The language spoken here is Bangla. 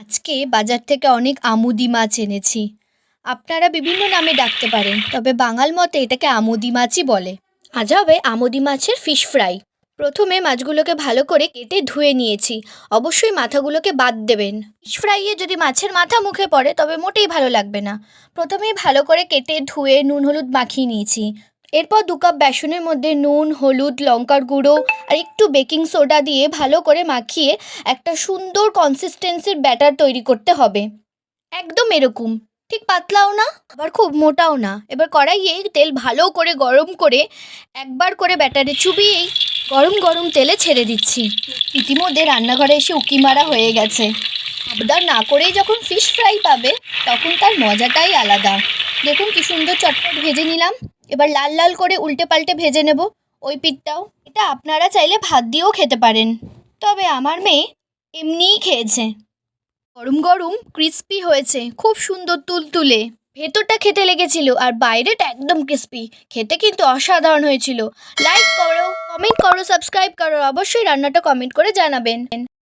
আজকে বাজার থেকে অনেক আমুদি মাছ এনেছি। আপনারা বিভিন্ন নামে ডাকতে পারেন, তবে বাঙাল মতে এটাকে আমুদি মাছই বলে। আজ হবে আমুদি মাছের ফিশ ফ্রাই। প্রথমে মাছগুলোকে ভালো করে কেটে ধুয়ে নিয়েছি। অবশ্যই মাথাগুলোকে বাদ দেবেন। ফিশ ফ্রাইয়ে যদি মাছের মাথা মুখে পড়ে তবে মোটেই ভালো লাগবে না। প্রথমেই ভালো করে কেটে ধুয়ে নুন হলুদ মাখিয়ে নিয়েছি। এরপর 2 কাপ বেসনের মধ্যে নুন, হলুদ, লঙ্কার গুঁড়ো আর একটু বেকিং সোডা দিয়ে ভালো করে মাখিয়ে একটা সুন্দর কনসিস্টেন্সির ব্যাটার তৈরি করতে হবে। একদম এরকম, ঠিক পাতলাও না আবার খুব মোটাও না। এবার কড়াইয়ে তেল ভালো করে গরম করে একবার করে ব্যাটারে চুবিয়েই গরম গরম তেলে ছেড়ে দিচ্ছি। ইতিমধ্যে রান্নাঘরে এসে উঁকি মারা হয়ে গেছে। আবদার না করেই যখন ফিশ ফ্রাই পাবে তখন তার মজাটাই আলাদা। দেখুন কি সুন্দর চটপট ভেজে নিলাম। এবার লাল লাল করে উল্টে পাল্টে ভেজে নেব ওই পিঠটাও। এটা আপনারা চাইলে ভাত দিয়েও খেতে পারেন, তবে আমার মেয়ে এমনিই খেয়েছে। গরম গরম ক্রিস্পি হয়েছে, খুব সুন্দর তুলতুলে। ভেতরটা খেতে লেগেছিল আর বাইরেটা একদম ক্রিস্পি। খেতে কিন্তু অসাধারণ হয়েছিল। লাইক করো, কমেন্ট করো, সাবস্ক্রাইব করো, অবশ্যই রান্নাটা কমেন্ট করে জানাবেন।